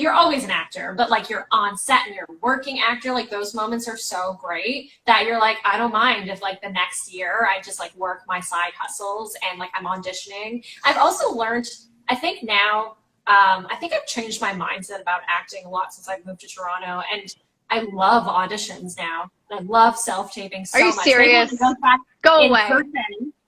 you're always an actor, but like you're on set and you're a working actor, like those moments are so great that you're like, I don't mind if like the next year I just like work my side hustles and like I'm auditioning. I've also learned, I think now, I think I've changed my mindset about acting a lot since I've moved to Toronto, and I love auditions now. I love self-taping so much. Are you serious? Go away.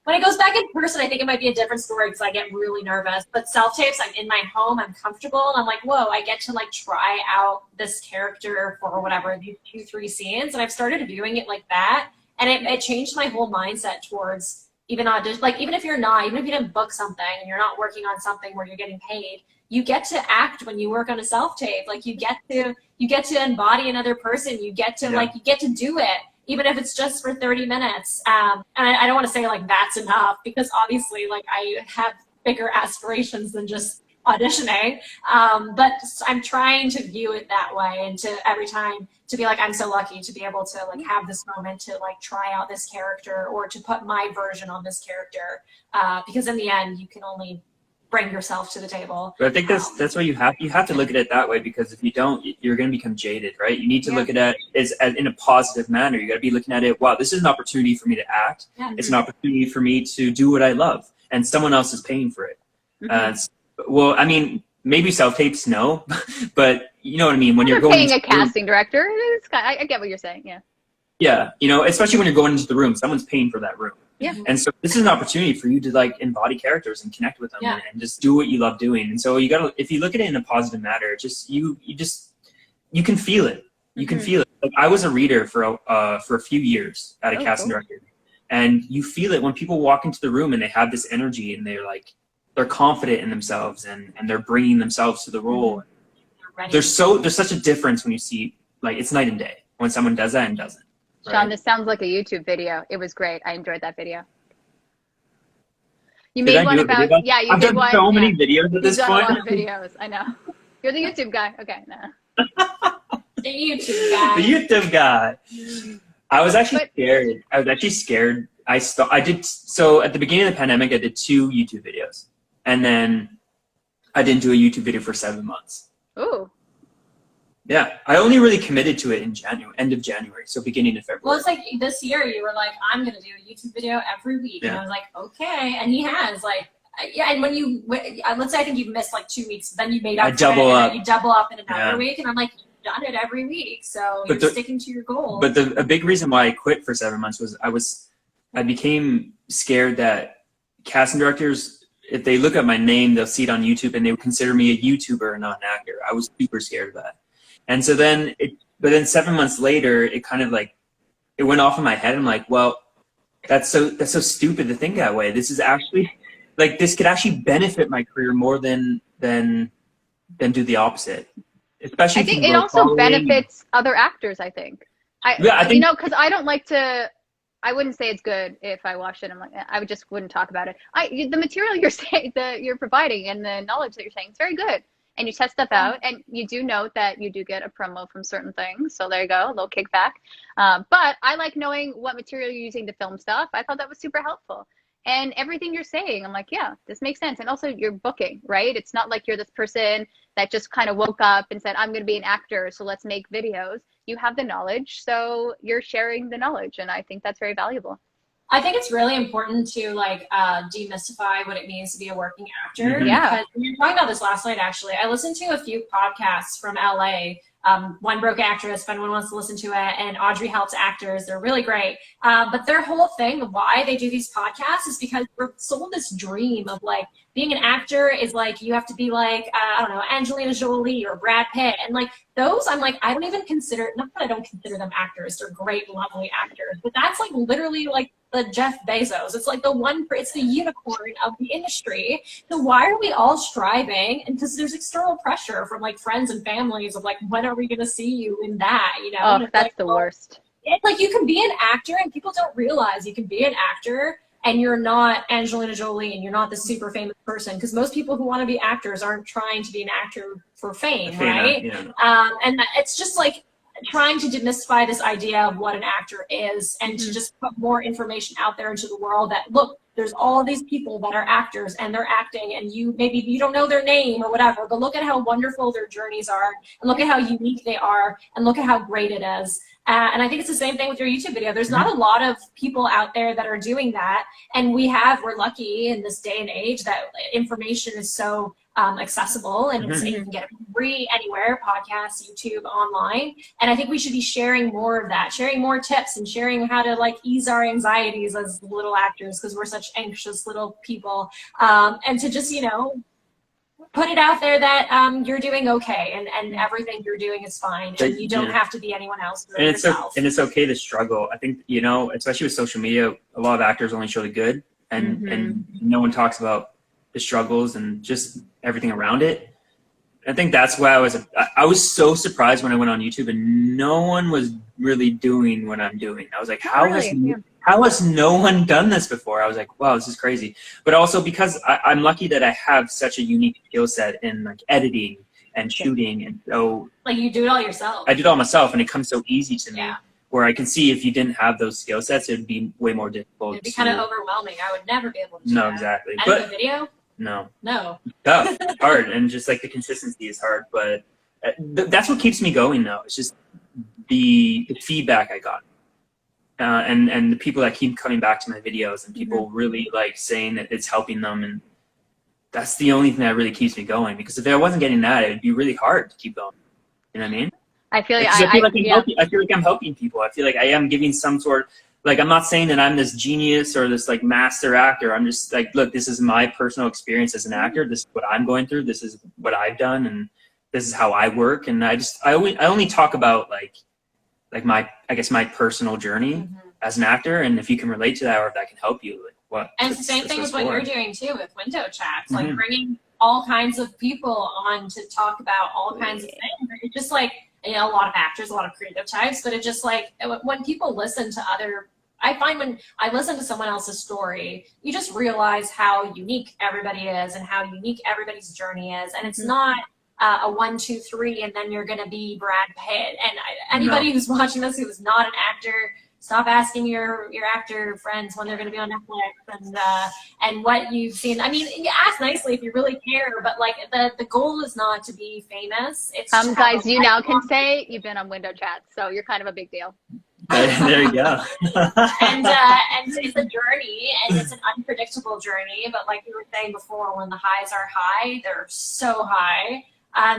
When it goes back in person, I think it might be a different story because I get really nervous. But self-tapes, I'm in my home, I'm comfortable, and I'm like, whoa, I get to like try out this character for whatever, these 2-3 scenes. And I've started viewing it like that. And it changed my whole mindset towards even audition. Like even if you didn't book something and you're not working on something where you're getting paid, you get to act when you work on a self-tape. Like you get to embody another person. You get to you get to do it, even if it's just for 30 minutes. And I don't want to say like that's enough, because obviously like I have bigger aspirations than just auditioning. But I'm trying to view it that way, and to every time to be like, I'm so lucky to be able to like have this moment to like try out this character or to put my version on this character. Because in the end, you can only bring yourself to the table. But I think that's why you have to look at it that way, because if you don't, you're going to become jaded, right? You need to look at it as in a positive manner. You got to be looking at it, wow, this is an opportunity for me to act. It's an opportunity for me to do what I love, and someone else is paying for it. Well, I mean, maybe self-tapes, no, but you know what I mean? When you're going paying a casting director, I get what you're saying, yeah. Yeah, you know, especially when you're going into the room, someone's paying for that room. Yeah. And so this is an opportunity for you to like embody characters and connect with them and just do what you love doing. And so you gotta, if you look at it in a positive manner, just you can feel it. You can feel it. Like I was a reader for a few years at a casting director, and you feel it when people walk into the room and they have this energy and they're confident in themselves and they're bringing themselves to the role. There's such a difference when you see, like, it's night and day when someone does that and doesn't. Right? Sean, this sounds like a YouTube video. It was great. I enjoyed that video. You made one about, yeah, you did one. I've done so many videos at this point. You've done a lot of videos. I know. You're the YouTube guy. Okay, no. The YouTube guy. The YouTube guy. I was actually scared. So at the beginning of the pandemic, I did 2 YouTube videos. And then I didn't do a YouTube video for 7 months. Ooh. Yeah, I only really committed to it in end of January, so beginning of February. Well, it's like this year you were like, I'm going to do a YouTube video every week. And I was like, okay. And he has, like, yeah, and when you, let's say I think you've missed like 2 weeks, then you made up for it, and then you double up in another week. And I'm like, you've done it every week, so you're sticking to your goal. But a big reason why I quit for 7 months was I became scared that casting directors, if they look at my name, they'll see it on YouTube and they would consider me a YouTuber and not an actor. I was super scared of that. And so then, but then 7 months later, it kind of like, it went off in my head. I'm like, well, that's so stupid to think that way. This is actually, like, this could actually benefit my career more than do the opposite. Especially I think it also benefits other actors, I think. I think, you know, because I don't like to, I wouldn't say it's good if I watched it. I'm like, I just wouldn't talk about it. The material you're saying, that you're providing, and the knowledge that you're saying, it's very good. And you test stuff out, and you do note that you do get a promo from certain things. So there you go, a little kickback. But I like knowing what material you're using to film stuff. I thought that was super helpful. And everything you're saying, I'm like, yeah, this makes sense. And also you're booking, right? It's not like you're this person that just kind of woke up and said, I'm going to be an actor, so let's make videos. You have the knowledge, so you're sharing the knowledge. And I think that's very valuable. I think it's really important to like demystify what it means to be a working actor. Yeah. Because we were talking about this last night, actually. I listened to a few podcasts from LA. One Broke Actress, if anyone wants to listen to it, and Audrey Helps Actors. They're really great. But their whole thing, why they do these podcasts, is because we're sold this dream of like being an actor is like you have to be like, I don't know, Angelina Jolie or Brad Pitt. And like those, I'm like, I don't even consider, not that I don't consider them actors. They're great, lovely actors. But that's like literally like the Jeff Bezos. It's like it's the unicorn of the industry. So why are we all striving? And because there's external pressure from like friends and families of like, when are we going to see you in that? You know, oh, that's like, the worst. It's like you can be an actor, and people don't realize you can be an actor and you're not Angelina Jolie and you're not this super famous person, because most people who want to be actors aren't trying to be an actor for fame, right? Yeah. And it's just like trying to demystify this idea of what an actor is, and to just put more information out there into the world that, look, there's all these people that are actors and they're acting, and maybe you don't know their name or whatever, but look at how wonderful their journeys are, and look at how unique they are, and look at how great it is. And I think it's the same thing with your YouTube video. There's not a lot of people out there that are doing that, and we're lucky in this day and age that information is so accessible, and you can get it free anywhere, podcasts, YouTube, online. And I think we should be sharing more of that, sharing more tips, and sharing how to like ease our anxieties as little actors, because we're such anxious little people, and to just, you know, put it out there that you're doing okay, and everything you're doing is fine, and you don't have to be anyone else. And it's okay to struggle. I think, you know, especially with social media, a lot of actors only show the good, and no one talks about the struggles and just everything around it. I think that's why I was so surprised when I went on YouTube and no one was really doing what I'm doing. I was like, how has no one done this before? I was like, wow, this is crazy. But also because I'm lucky that I have such a unique skill set in like editing and shooting, and so like you do it all yourself. I do it all myself, and it comes so easy to me. Yeah. Where I can see if you didn't have those skill sets, it would be way more difficult. It'd be kind of overwhelming. I would never be able to do No, that. exactly. Edit a video? No. Tough. It's hard, and just like the consistency is hard, but that's what keeps me going though. It's just the feedback I got, and the people that keep coming back to my videos, and people really like saying that it's helping them, and that's the only thing that really keeps me going. Because if I wasn't getting that, it'd be really hard to keep going. You know what I mean? I feel like I feel like I'm helping people. I feel like I am giving some sort. Like, I'm not saying that I'm this genius or this like master actor. I'm just like, look, this is my personal experience as an actor. This is what I'm going through. This is what I've done, and this is how I work. And I only talk about like my, I guess, my personal journey as an actor. And if you can relate to that, or if that can help you, like what? And it's the same thing with what you're doing too with window chats, like bringing all kinds of people on to talk about all kinds of things. It's just like, you know, a lot of actors, a lot of creative types, but it just like when people listen to I find when I listen to someone else's story, you just realize how unique everybody is and how unique everybody's journey is. And it's not a 1, 2, 3, and then you're going to be Brad Pitt. And anybody who's watching this who is not an actor, stop asking your actor friends when they're going to be on Netflix and what you've seen. I mean, you ask nicely if you really care, but like the goal is not to be famous. It's guys, you now can say you've been on window chats, so you're kind of a big deal. There you go. and it's a journey, and it's an unpredictable journey. But like you were saying before, when the highs are high, they're so high.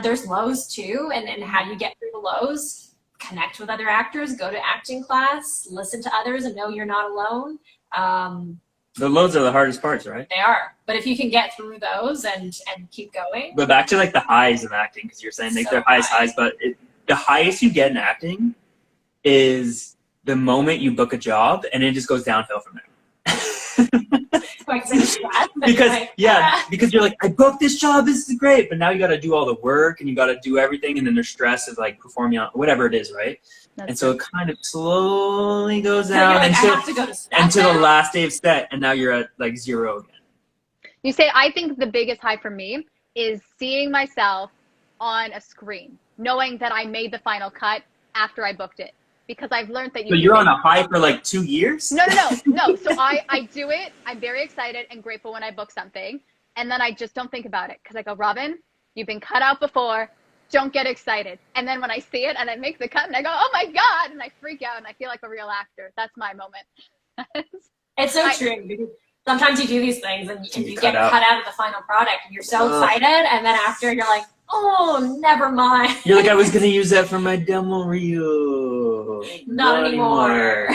There's lows too, and how you get through the lows. Connect with other actors, go to acting class, listen to others, and know you're not alone. The lows are the hardest parts, right? They are. But if you can get through those and keep going. But back to like the highs of acting, because you're saying like they're highs, but the highest you get in acting is the moment you book a job, and it just goes downhill from there. Because you're like, I booked this job, this is great, but now you got to do all the work and you got to do everything, and then there's stress of like performing on whatever it is, right? And so it kind of slowly goes down until the last day of set, and now you're at like 0 again. You say, I think the biggest high for me is seeing myself on a screen, knowing that I made the final cut after I booked it. Because I've learned that you're on a high for like 2 years? No. So I do it. I'm very excited and grateful when I book something. And then I just don't think about it. Because I go, Robyn, you've been cut out before. Don't get excited. And then when I see it and I make the cut and I go, oh my God. And I freak out and I feel like a real actor. That's my moment. It's so true. Because sometimes you do these things and you get cut out of the final product. And you're so excited. And then after you're like, oh, never mind. You're like, I was going to use that for my demo reel. Not anymore.